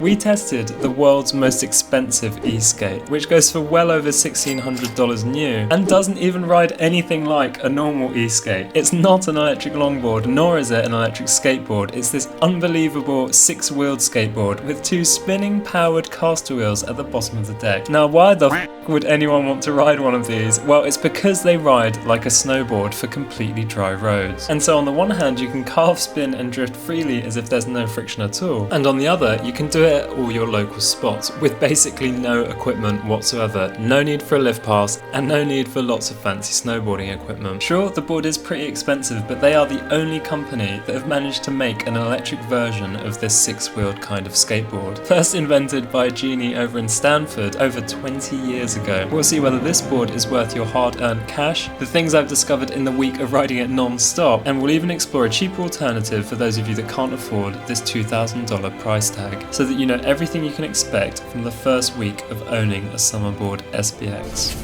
We tested the world's most expensive e-skate, which goes for well over $1,600 new, and doesn't even ride anything like a normal e-skate. It's not an electric longboard, nor is it an electric skateboard. It's this unbelievable 6-wheeled skateboard with 2 spinning powered caster wheels at the bottom of the deck. Now, why the f would anyone want to ride one of these? Well, it's because they ride like a snowboard for completely dry roads. And so on the one hand, you can carve, spin and drift freely as if there's no friction at all. And on the other, you can do it at all your local spots with basically no equipment whatsoever. No need for a lift pass and no need for lots of fancy snowboarding equipment. Sure, the board is pretty expensive, but they are the only company that have managed to make an electric version of this 6-wheeled kind of skateboard. First invented by a genie over in Stanford over 20 years ago. We'll see whether this board is worth your hard-earned cash, the things I've discovered in the week of riding it non-stop, and we'll even explore a cheaper alternative for those of you that can't afford this $2,000 price tag, so that you know everything you can expect from the first week of owning a Summerboard SBX.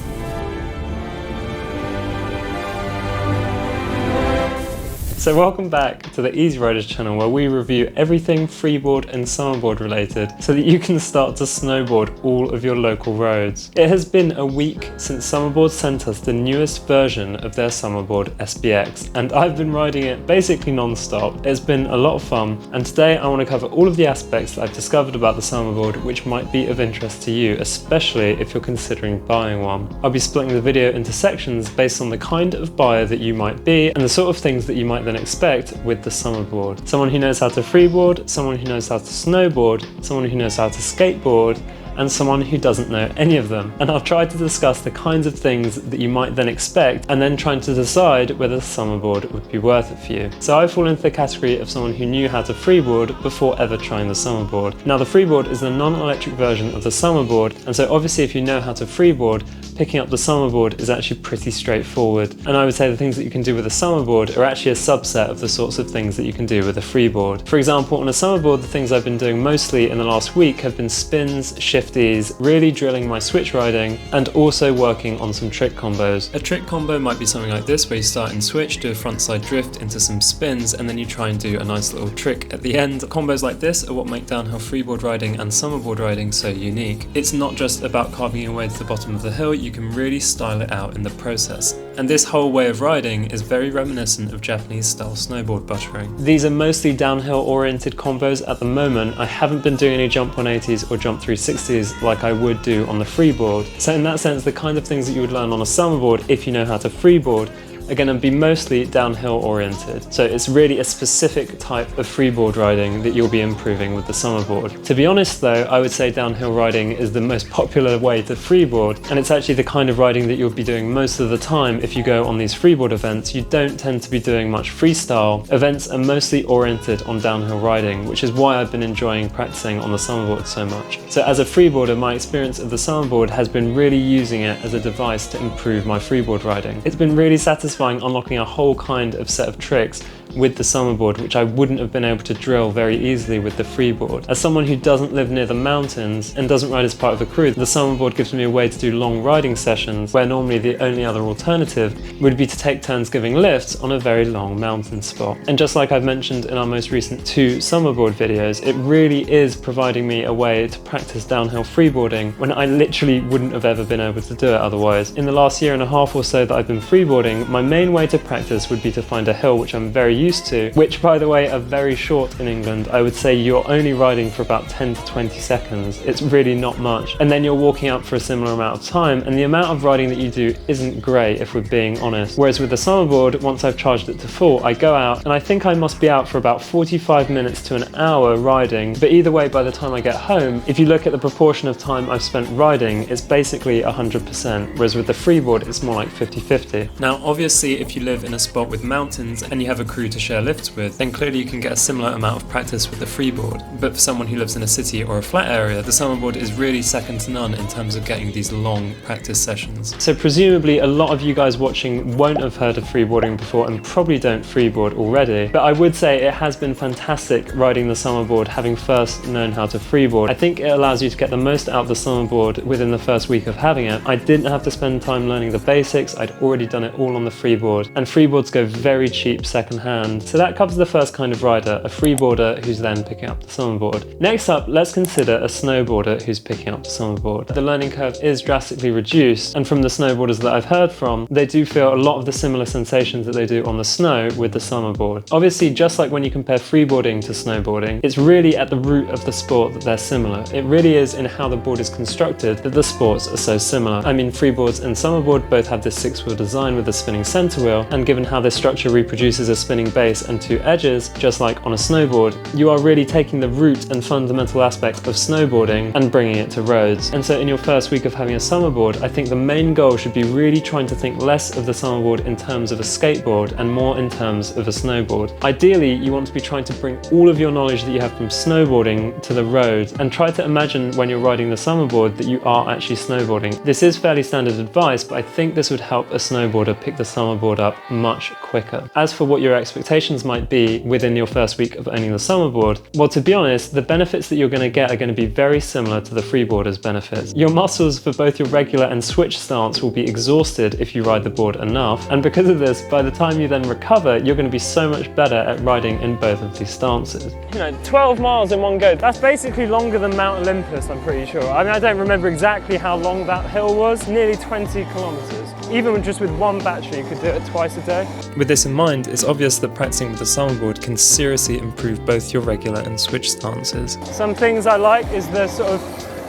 So welcome back to the Easy Riders channel, where we review everything freeboard and summerboard related so that you can start to snowboard all of your local roads. It has been a week since Summerboard sent us the newest version of their Summerboard SBX, and I've been riding it basically non-stop. It's been a lot of fun, and today I want to cover all of the aspects that I've discovered about the Summerboard which might be of interest to you, especially if you're considering buying one. I'll be splitting the video into sections based on the kind of buyer that you might be and the sort of things that you might then expect with the Summerboard. Someone who knows how to freeboard, someone who knows how to snowboard, someone who knows how to skateboard, and someone who doesn't know any of them. And I'll try to discuss the kinds of things that you might then expect, and then trying to decide whether the Summerboard would be worth it for you. So I fall into the category of someone who knew how to freeboard before ever trying the Summerboard. Now, the Freeboard is the non-electric version of the Summerboard, and so obviously if you know how to freeboard, picking up the Summerboard is actually pretty straightforward. And I would say the things that you can do with a Summerboard are actually a subset of the sorts of things that you can do with a freeboard. For example, on a Summerboard, the things I've been doing mostly in the last week have been spins, shifties, really drilling my switch riding, and also working on some trick combos. A trick combo might be something like this, where you start in switch, do a frontside drift into some spins, and then you try and do a nice little trick at the end. Combos like this are what make downhill freeboard riding and Summerboard riding so unique. It's not just about carving your way to the bottom of the hill, you can really style it out in the process. And this whole way of riding is very reminiscent of Japanese style snowboard buttering. These are mostly downhill oriented combos at the moment. I haven't been doing any jump 180s or jump 360s like I would do on the freeboard. So in that sense, the kind of things that you would learn on a Summerboard if you know how to freeboard are going to be mostly downhill oriented. So it's really a specific type of freeboard riding that you'll be improving with the Summerboard. To be honest though, I would say downhill riding is the most popular way to freeboard, and it's actually the kind of riding that you'll be doing most of the time if you go on these freeboard events. You don't tend to be doing much freestyle. Events are mostly oriented on downhill riding, which is why I've been enjoying practicing on the Summerboard so much. So as a freeboarder, my experience of the Summerboard has been really using it as a device to improve my freeboard riding. It's been really satisfying unlocking a whole kind of set of tricks with the Summerboard, which I wouldn't have been able to drill very easily with the freeboard. As someone who doesn't live near the mountains and doesn't ride as part of a crew, the Summerboard gives me a way to do long riding sessions where normally the only other alternative would be to take turns giving lifts on a very long mountain spot. And just like I've mentioned in our most recent 2 Summerboard videos, it really is providing me a way to practice downhill freeboarding when I literally wouldn't have ever been able to do it otherwise. In the last year and a half or so that I've been freeboarding, my main way to practice would be to find a hill which I'm very used to, which by the way are very short in England. I would say you're only riding for about 10 to 20 seconds. It's really not much. And then you're walking up for a similar amount of time, and the amount of riding that you do isn't great if we're being honest. Whereas with the Summerboard, once I've charged it to full, I go out and I think I must be out for about 45 minutes to an hour riding. But either way, by the time I get home, if you look at the proportion of time I've spent riding, it's basically 100%, whereas with the freeboard, it's more like 50-50. Now, obviously, if you live in a spot with mountains and you have a crew to share lifts with, then clearly you can get a similar amount of practice with the freeboard. But for someone who lives in a city or a flat area, the Summerboard is really second to none in terms of getting these long practice sessions. So presumably a lot of you guys watching won't have heard of freeboarding before and probably don't freeboard already, but I would say it has been fantastic riding the Summerboard having first known how to freeboard. I think it allows you to get the most out of the Summerboard within the first week of having it. I didn't have to spend time learning the basics, I'd already done it all on the freeboard, and freeboards go very cheap second hand hand. So that covers the first kind of rider, a freeboarder who's then picking up the Summerboard. Next up, let's consider a snowboarder who's picking up the Summerboard. The learning curve is drastically reduced, and from the snowboarders that I've heard from, they do feel a lot of the similar sensations that they do on the snow with the Summerboard. Obviously, just like when you compare freeboarding to snowboarding, it's really at the root of the sport that they're similar. It really is in how the board is constructed that the sports are so similar. I mean, freeboards and Summerboard both have this 6-wheel design with a spinning center wheel, and given how this structure reproduces a spinning base and 2 edges, just like on a snowboard, you are really taking the root and fundamental aspect of snowboarding and bringing it to roads. And so in your first week of having a Summerboard, I think the main goal should be really trying to think less of the Summerboard in terms of a skateboard and more in terms of a snowboard. Ideally, you want to be trying to bring all of your knowledge that you have from snowboarding to the road, and try to imagine when you're riding the Summerboard that you are actually snowboarding. This is fairly standard advice, but I think this would help a snowboarder pick the Summerboard up much quicker. As for what your expectations might be within your first week of owning the Summerboard, well, to be honest, the benefits that you're going to get are going to be very similar to the freeboarder's benefits. Your muscles for both your regular and switch stance will be exhausted if you ride the board enough, and because of this, by the time you then recover, you're going to be so much better at riding in both of these stances. You know, 12 miles in one go, that's basically longer than Mount Olympus, I'm pretty sure. I mean, I don't remember exactly how long that hill was, nearly 20 kilometers. Even just with one battery, you could do it twice a day. With this in mind, it's obvious that practicing with the Summerboard can seriously improve both your regular and switch stances. Some things I like is the sort of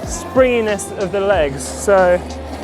springiness of the legs. So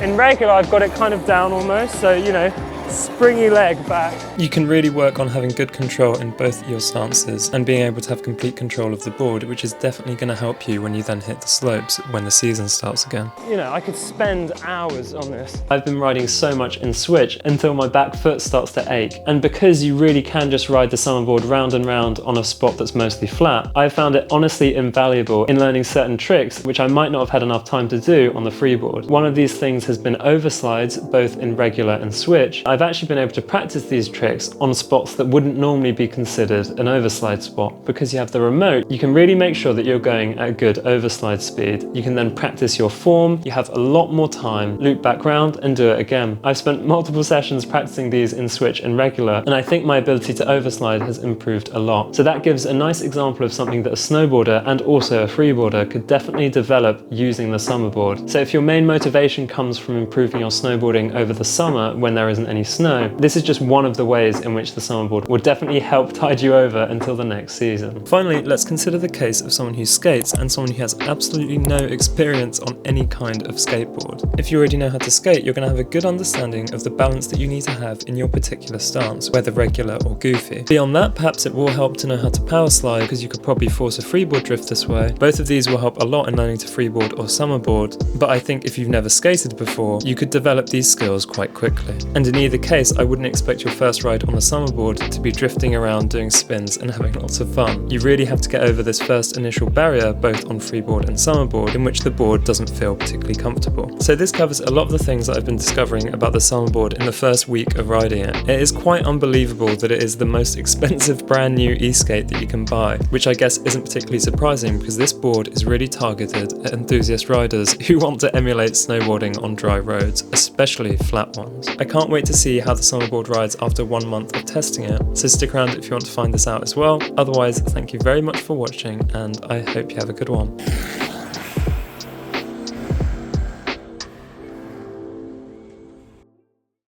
in regular, I've got it kind of down almost, so you know, springy leg back. You can really work on having good control in both your stances and being able to have complete control of the board, which is definitely going to help you when you then hit the slopes when the season starts again. You know, I could spend hours on this. I've been riding so much in switch until my back foot starts to ache, and because you really can just ride the Summerboard round and round on a spot that's mostly flat, I've found it honestly invaluable in learning certain tricks which I might not have had enough time to do on the freeboard. One of these things has been overslides, both in regular and switch. I've actually been able to practice these tricks on spots that wouldn't normally be considered an overslide spot. Because you have the remote, you can really make sure that you're going at a good overslide speed. You can then practice your form, you have a lot more time, loop back round and do it again. I've spent multiple sessions practicing these in switch and regular, and I think my ability to overslide has improved a lot. So that gives a nice example of something that a snowboarder and also a freeboarder could definitely develop using the Summerboard. So if your main motivation comes from improving your snowboarding over the summer when there isn't any snow, this is just one of the ways in which the Summerboard will definitely help tide you over until the next season. Finally, let's consider the case of someone who skates and someone who has absolutely no experience on any kind of skateboard. If you already know how to skate, you're going to have a good understanding of the balance that you need to have in your particular stance, whether regular or goofy. Beyond that, perhaps it will help to know how to power slide, because you could probably force a freeboard drift this way. Both of these will help a lot in learning to freeboard or Summerboard, but I think if you've never skated before, you could develop these skills quite quickly. And in either case, I wouldn't expect your first ride on a Summerboard to be drifting around doing spins and having lots of fun. You really have to get over this first initial barrier both on freeboard and Summerboard, in which the board doesn't feel particularly comfortable. So this covers a lot of the things that I've been discovering about the Summerboard in the first week of riding it. It is quite unbelievable that it is the most expensive brand new e-skate that you can buy, which I guess isn't particularly surprising because this board is really targeted at enthusiast riders who want to emulate snowboarding on dry roads, especially flat ones. I can't wait to see how the Summerboard rides after 1 month of testing it, so stick around if you want to find this out as well. Otherwise, thank you very much for watching, and I hope you have a good one.